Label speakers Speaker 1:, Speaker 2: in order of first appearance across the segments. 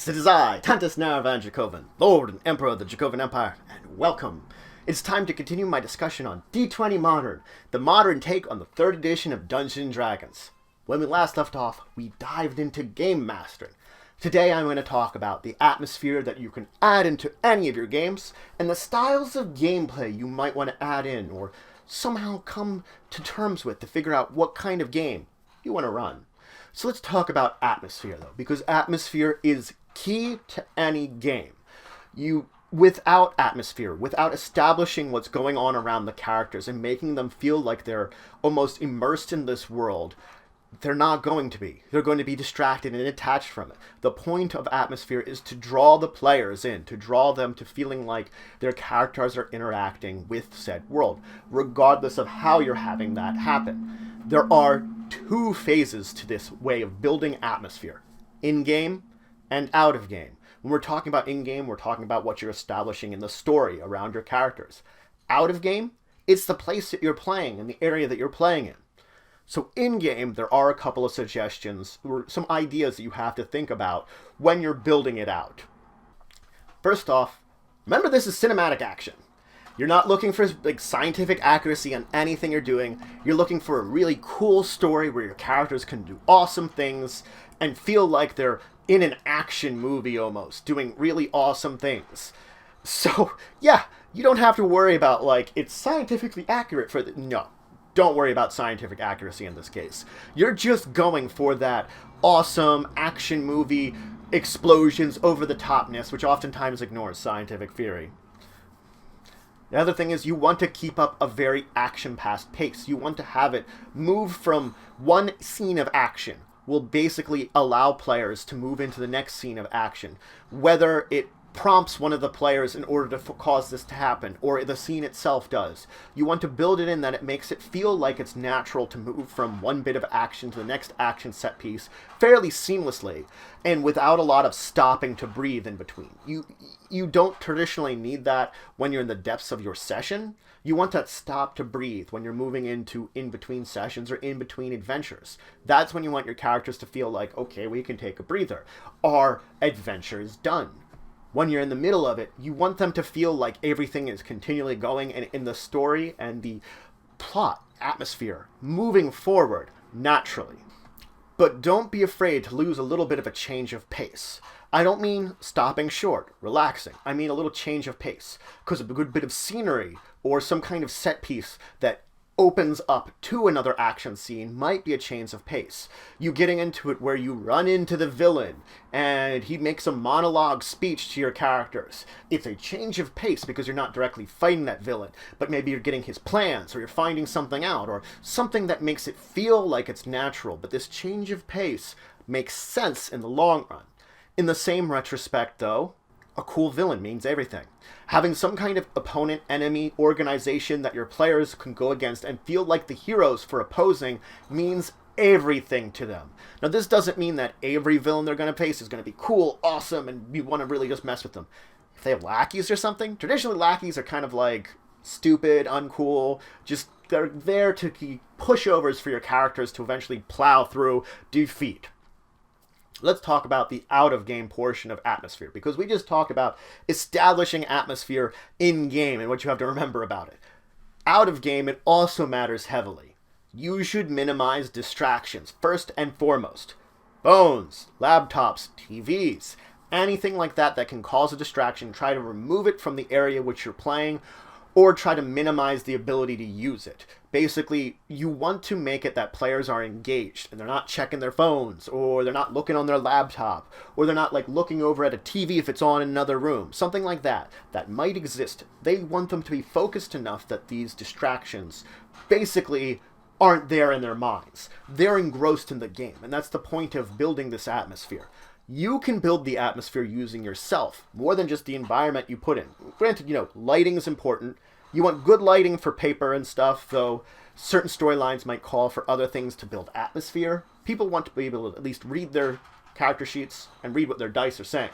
Speaker 1: Yes, it is I, Tantus Naravan Dracovin, Lord and Emperor of the Dracovin Empire, and welcome. It's time to continue my discussion on D20 Modern, the modern take on the 3rd edition of Dungeons & Dragons. When we last left off, we dived into game mastering. Today I'm going to talk about the atmosphere that you can add into any of your games, and the styles of gameplay you might want to add in, or somehow come to terms with to figure out what kind of game you want to run. So let's talk about atmosphere, though, because atmosphere is key to any game. Without atmosphere, without establishing what's going on around the characters and making them feel like they're almost immersed in this world, they're not going to be. They're going to be distracted and attached from it. The point of atmosphere is to draw the players in, to draw them to feeling like their characters are interacting with said world, regardless of how you're having that happen. There are 2 phases to this way of building atmosphere: in-game and out-of-game. When we're talking about in-game, we're talking about what you're establishing in the story around your characters. Out-of-game, it's the place that you're playing and the area that you're playing in. So in-game, there are a couple of suggestions or some ideas that you have to think about when you're building it out. First off, remember this is cinematic action. You're not looking for scientific accuracy on anything you're doing. You're looking for a really cool story where your characters can do awesome things and feel like they're in an action movie almost, doing really awesome things. So, yeah, you don't have to worry about, it's scientifically accurate for no. Don't worry about scientific accuracy in this case. You're just going for that awesome action movie explosions, over-the-topness, which oftentimes ignores scientific theory. The other thing is you want to keep up a very action-paced pace. You want to have it move from one scene of action will basically allow players to move into the next scene of action, whether it prompts one of the players in order to cause this to happen, or the scene itself does. You want to build it in that it makes it feel like it's natural to move from one bit of action to the next action set piece fairly seamlessly, and without a lot of stopping to breathe in between. You don't traditionally need that when you're in the depths of your session. You want that stop to breathe when you're moving into in-between sessions or in-between adventures. That's when you want your characters to feel like, okay, we can take a breather. Our adventure is done. When you're in the middle of it, you want them to feel like everything is continually going and in the story and the plot, atmosphere, moving forward naturally. But don't be afraid to lose a little bit of a change of pace. I don't mean stopping short, relaxing. I mean a little change of pace, because a good bit of scenery or some kind of set piece that opens up to another action scene might be a change of pace. You getting into it where you run into the villain and he makes a monologue speech to your characters. It's a change of pace because you're not directly fighting that villain, but maybe you're getting his plans, or you're finding something out, or something that makes it feel like it's natural. But this change of pace makes sense in the long run. In the same retrospect, though, a cool villain means everything. Having some kind of opponent, enemy, organization that your players can go against and feel like the heroes for opposing means everything to them. Now, this doesn't mean that every villain they're going to face is going to be cool, awesome, and you want to really just mess with them. If they have lackeys or something, traditionally lackeys are kind of stupid, uncool, just they're there to be pushovers for your characters to eventually plow through, defeat. Let's talk about the out-of-game portion of atmosphere, because we just talked about establishing atmosphere in-game and what you have to remember about it. Out-of-game, it also matters heavily. You should minimize distractions, first and foremost. Phones, laptops, TVs, anything like that that can cause a distraction, try to remove it from the area which you're playing, or try to minimize the ability to use it. Basically, you want to make it that players are engaged and they're not checking their phones, or they're not looking on their laptop, or they're not looking over at a TV if it's on in another room. Something like that might exist. They want them to be focused enough that these distractions basically aren't there in their minds. They're engrossed in the game, and that's the point of building this atmosphere. You can build the atmosphere using yourself, more than just the environment you put in. Granted, lighting is important. You want good lighting for paper and stuff, though certain storylines might call for other things to build atmosphere. People want to be able to at least read their character sheets and read what their dice are saying.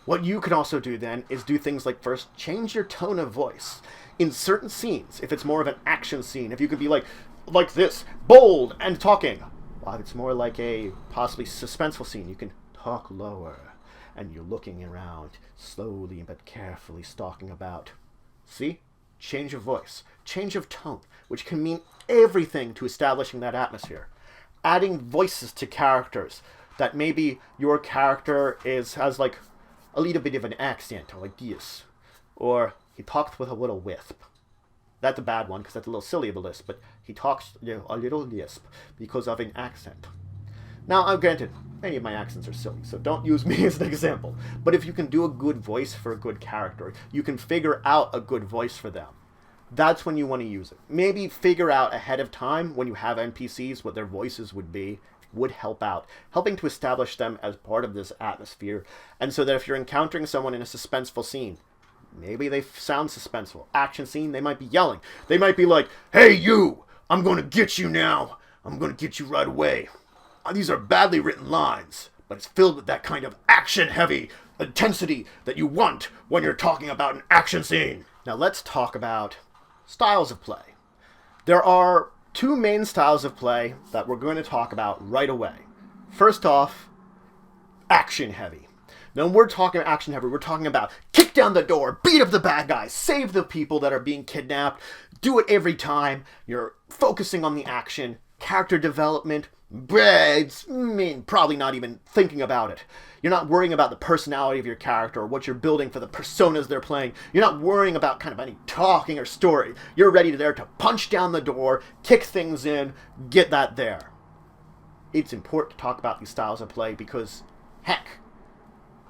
Speaker 1: What you can also do then is do things like, first, change your tone of voice. In certain scenes, if it's more of an action scene, if you could be like this, bold and talking. If it's more like a possibly suspenseful scene, you can talk lower. and you're looking around, slowly but carefully stalking about. See? Change of voice, change of tone, which can mean everything to establishing that atmosphere. Adding voices to characters, that maybe your character has like a little bit of an accent, or like this, or he talks with a little lisp. That's a bad one because that's a little silly of a lisp, but he talks a little lisp because of an accent. Now, granted, many of my accents are silly, so don't use me as an example. But if you can do a good voice for a good character, you can figure out a good voice for them. That's when you want to use it. Maybe figure out ahead of time when you have NPCs what their voices would help out, helping to establish them as part of this atmosphere, and so that if you're encountering someone in a suspenseful scene, maybe they sound suspenseful. Action scene, they might be yelling. They might be like, "Hey you, I'm going to get you now. I'm going to get you right away." These are badly written lines, but it's filled with that kind of action-heavy intensity that you want when you're talking about an action scene. Now let's talk about styles of play. There are two main styles of play that we're going to talk about right away. First off, action-heavy. Now, when we're talking action-heavy, we're talking about kick down the door, beat up the bad guys, save the people that are being kidnapped, do it every time. You're focusing on the action, character development, probably not even thinking about it. You're not worrying about the personality of your character or what you're building for the personas they're playing. You're not worrying about kind of any talking or story. You're ready there to punch down the door, kick things in, get that there. It's important to talk about these styles of play because, heck,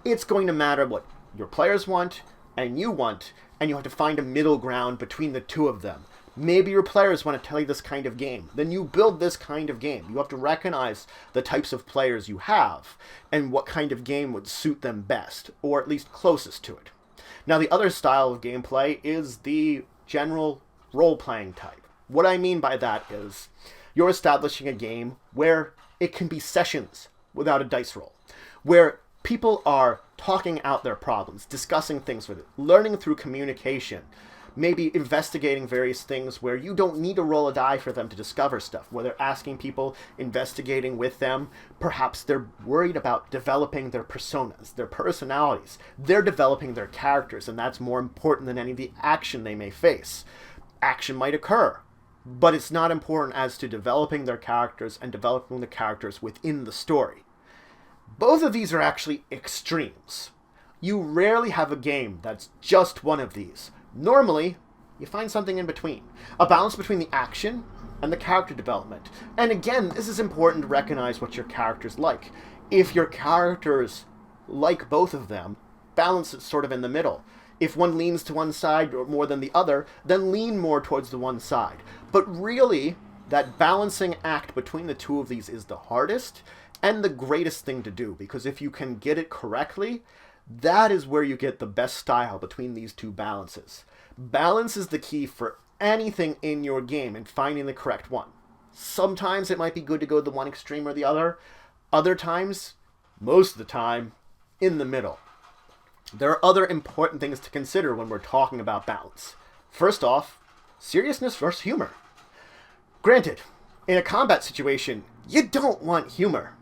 Speaker 1: it's going to matter what your players want and you want, and you have to find a middle ground between the two of them. Maybe your players want to play this kind of game. Then you build this kind of game. You have to recognize the types of players you have and what kind of game would suit them best, or at least closest to it. Now, the other style of gameplay is the general role-playing type. What I mean by that is you're establishing a game where it can be sessions without a dice roll, where people are talking out their problems, discussing things with it, learning through communication, maybe investigating various things where you don't need to roll a die for them to discover stuff, where they're asking people, investigating with them. Perhaps they're worried about developing their personas, their personalities. They're developing their characters, and that's more important than any of the action they may face. Action might occur, but it's not important as to developing their characters and developing the characters within the story. Both of these are actually extremes. You rarely have a game that's just one of these. Normally, you find something in between. A balance between the action and the character development. And again, this is important to recognize what your characters like. If your characters like both of them, balance it sort of in the middle. If one leans to one side or more than the other, then lean more towards the one side. But really, that balancing act between the two of these is the hardest and the greatest thing to do, because if you can get it correctly, that is where you get the best style between these two balances. Balance is the key for anything in your game and finding the correct one. Sometimes it might be good to go to the one extreme or the other. Other times, most of the time, in the middle. There are other important things to consider when we're talking about balance. First off, seriousness versus humor. Granted, in a combat situation, you don't want humor.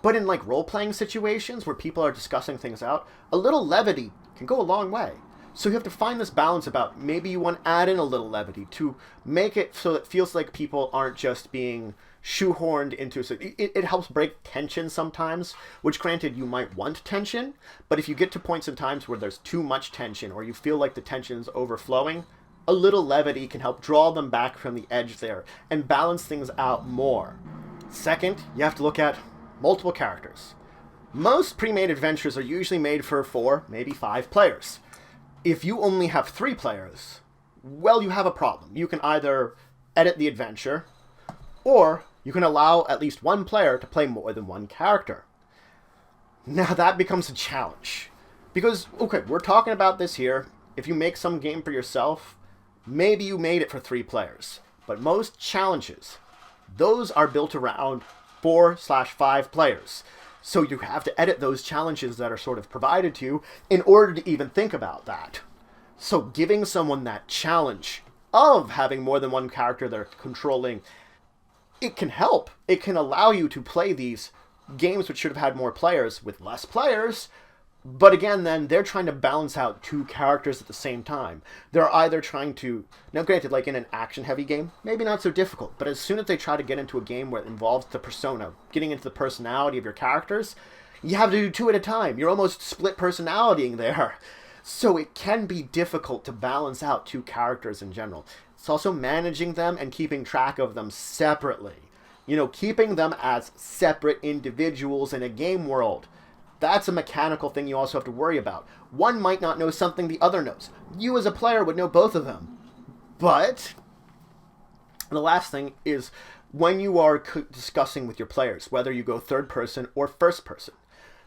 Speaker 1: But in like role-playing situations where people are discussing things out, a little levity can go a long way. So you have to find this balance about maybe you want to add in a little levity to make it so that it feels like people aren't just being shoehorned into it helps break tension sometimes, which granted you might want tension, but if you get to points in times where there's too much tension or you feel like the tension is overflowing, a little levity can help draw them back from the edge there and balance things out more. Second, you have to look at multiple characters. Most pre-made adventures are usually made for 4, maybe 5 players. If you only have 3 players, well, you have a problem. You can either edit the adventure, or you can allow at least one player to play more than one character. Now that becomes a challenge. Because, okay, we're talking about this here. If you make some game for yourself, maybe you made it for 3 players. But most challenges, those are built around 4/5 players. So you have to edit those challenges that are sort of provided to you in order to even think about that. So giving someone that challenge of having more than one character they're controlling, it can help. It can allow you to play these games which should have had more players with less players, But again, then they're trying to balance out two characters at the same time. They're either trying to, now granted, like in an action-heavy game, maybe not so difficult, but as soon as they try to get into a game where it involves the persona, getting into the personality of your characters, you have to do two at a time. You're almost split personalitying there. So it can be difficult to balance out two characters in general. It's also managing them and keeping track of them separately. You know, keeping them as separate individuals in a game world. That's a mechanical thing you also have to worry about. One might not know something the other knows. You as a player would know both of them. But the last thing is when you are discussing with your players, whether you go third person or first person.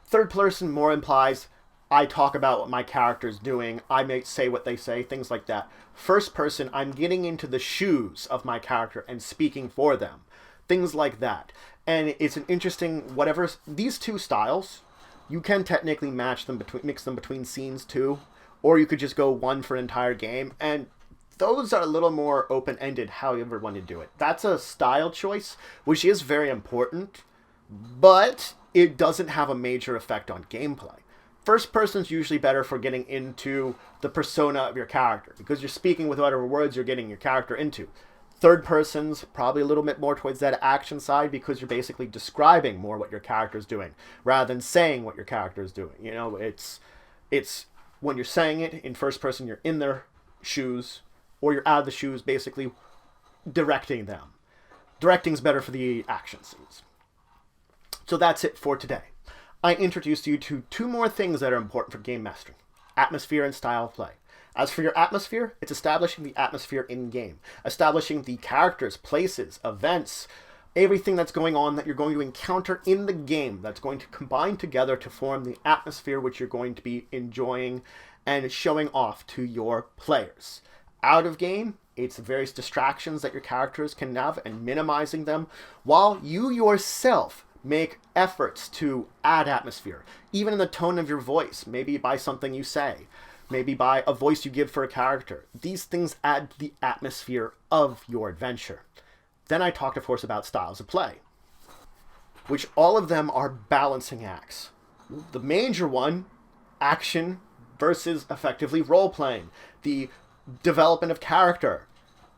Speaker 1: Third person more implies I talk about what my character's doing, I may say what they say, things like that. First person, I'm getting into the shoes of my character and speaking for them. Things like that. And it's an interesting, whatever, these two styles, you can technically mix them between scenes too, or you could just go one for an entire game, and those are a little more open-ended how you ever want to do it. That's a style choice, which is very important, but it doesn't have a major effect on gameplay. First person's usually better for getting into the persona of your character, because you're speaking with whatever words you're getting your character into. Third person's probably a little bit more towards that action side, because you're basically describing more what your character's doing, rather than saying what your character's doing. You know, it's when you're saying it in first person, you're in their shoes, or you're out of the shoes, basically directing them. Directing's better for the action scenes. So that's it for today. I introduced you to two more things that are important for game mastering: atmosphere and style of play. As for your atmosphere, it's establishing the atmosphere in-game, establishing the characters, places, events, everything that's going on that you're going to encounter in the game that's going to combine together to form the atmosphere which you're going to be enjoying and showing off to your players. Out of game, it's various distractions that your characters can have and minimizing them, while you yourself make efforts to add atmosphere, even in the tone of your voice, maybe by something you say, maybe by a voice you give for a character. These things add to the atmosphere of your adventure. Then I talked, of course, about styles of play, which all of them are balancing acts. The major one, action versus effectively role-playing, the development of character.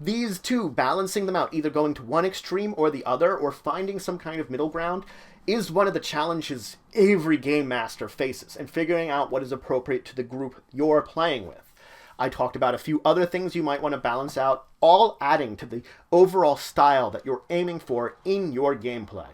Speaker 1: These two, balancing them out, either going to one extreme or the other, or finding some kind of middle ground, is one of the challenges every game master faces, and figuring out what is appropriate to the group you're playing with. I talked about a few other things you might want to balance out, all adding to the overall style that you're aiming for in your gameplay.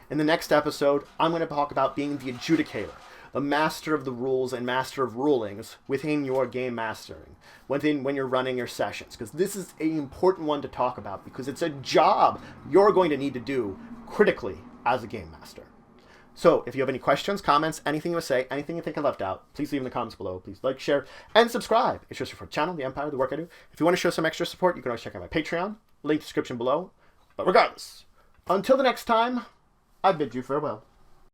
Speaker 1: In the next episode, I'm going to talk about being the adjudicator, the master of the rules and master of rulings within your game mastering, when you're running your sessions, because this is an important one to talk about, because it's a job you're going to need to do critically as a game master. So if you have any questions, comments, anything you want to say, anything you think I left out, please leave in the comments below. Please like, share, and subscribe. It's just for the channel, the Empire, the work I do. If you want to show some extra support, you can always check out my Patreon, link description below. But regardless, until the next time, I bid you farewell.